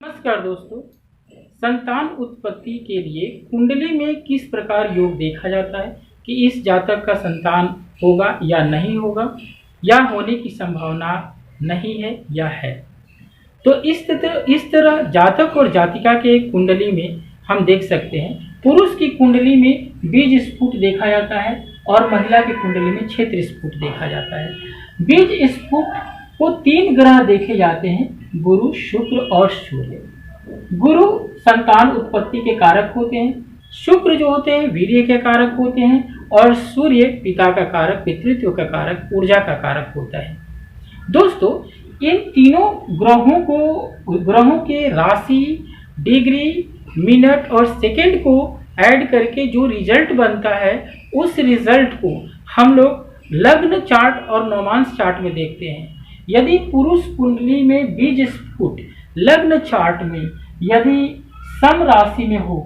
नमस्कार दोस्तों। संतान उत्पत्ति के लिए कुंडली में किस प्रकार योग देखा जाता है कि इस जातक का संतान होगा या नहीं होगा, या होने की संभावना नहीं है या है। तो इस तरह जातक और जातिका के कुंडली में हम देख सकते हैं। पुरुष की कुंडली में बीज स्फुट देखा जाता है और महिला की कुंडली में क्षेत्र स्फुट देखा जाता है। बीज स्फुट को 3 ग्रह देखे जाते हैं, गुरु, शुक्र और सूर्य। गुरु संतान उत्पत्ति के कारक होते हैं, शुक्र जो होते हैं वीर्य के कारक होते हैं, और सूर्य पिता का कारक, पितृत्व का कारक, ऊर्जा का कारक होता है। दोस्तों, इन तीनों ग्रहों के राशि, डिग्री, मिनट और सेकंड को ऐड करके जो रिजल्ट बनता है, उस रिजल्ट को हम लोग लग्न चार्ट और नवमांश चार्ट में देखते हैं। यदि पुरुष कुंडली में बीज स्फुट लग्न चार्ट में यदि सम राशि में हो,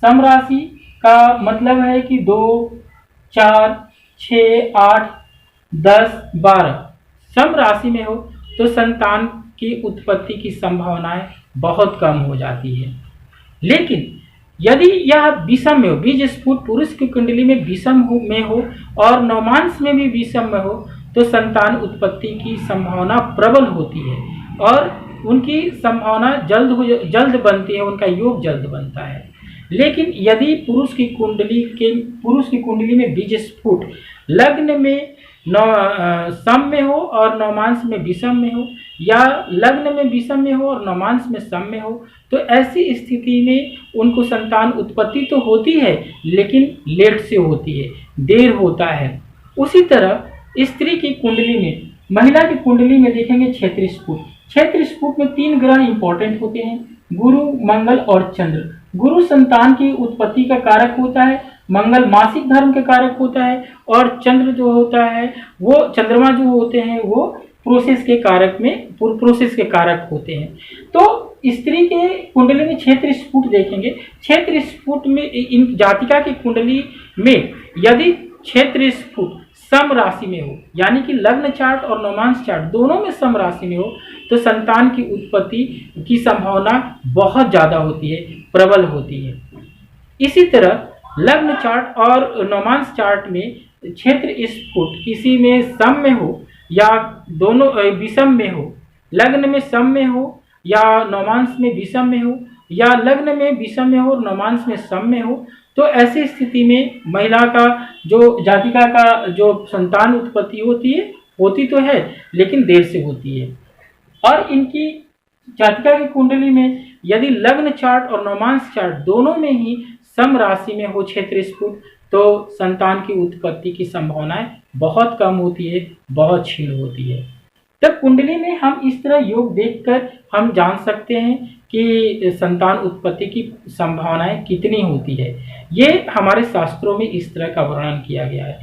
सम राशि का मतलब है कि 2, 4, 6, 8, 10, 12 सम राशि में हो, तो संतान की उत्पत्ति की संभावनाएं बहुत कम हो जाती है। लेकिन यदि यह विषम में हो, बीज स्फुट पुरुष की कुंडली में विषम में हो और नवमांश में भी विषम में हो, तो संतान उत्पत्ति की संभावना प्रबल होती है और उनकी संभावना जल्द बनती है, उनका योग जल्द बनता है। लेकिन यदि पुरुष की कुंडली में बीज स्फुट लग्न में सम में हो और नवमांश में विषम में हो, या लग्न में विषम में हो और नवमांश में सम में हो, तो ऐसी स्थिति में उनको संतान उत्पत्ति तो होती है, लेकिन लेट से होती है, देर होता है। उसी तरह स्त्री की कुंडली में, महिला की कुंडली में देखेंगे क्षेत्र स्फुट। क्षेत्र स्फुट में 3 ग्रह इंपॉर्टेंट होते हैं, गुरु, मंगल और चंद्र। गुरु संतान की उत्पत्ति का कारक होता है, मंगल मासिक धर्म के कारक होता है, और चंद्र जो होता है वो चंद्रमा जो होते हैं वो प्रोसेस के कारक होते हैं। तो स्त्री के कुंडली में क्षेत्र स्फुट देखेंगे। क्षेत्र स्फुट में इन जातिका की कुंडली में यदि क्षेत्र स्फुट सम राशि में हो, यानी कि लग्न चार्ट और नवमांश चार्ट दोनों में सम राशि में हो, तो संतान की उत्पत्ति की संभावना बहुत ज़्यादा होती है, प्रबल होती है। इसी तरह लग्न चार्ट और नवमांश चार्ट में क्षेत्र स्फुट किसी में सम में हो या दोनों विषम में हो, लग्न में सम में हो या नवमांश में विषम में हो, या लग्न में विषम में हो और नवमांश में सम में हो, तो ऐसी स्थिति में महिला का जो जातिका का जो संतान उत्पत्ति होती तो है, लेकिन देर से होती है। और इनकी जातिका की कुंडली में यदि लग्न चार्ट और नवमांश चार्ट दोनों में ही सम राशि में हो क्षेत्र स्फुट, तो संतान की उत्पत्ति की संभावनाएं बहुत कम होती है, बहुत क्षीण होती है। तब कुंडली में हम इस तरह योग देखकर हम जान सकते हैं कि संतान उत्पत्ति की संभावनाएं कितनी होती है। ये हमारे शास्त्रों में इस तरह का वर्णन किया गया है।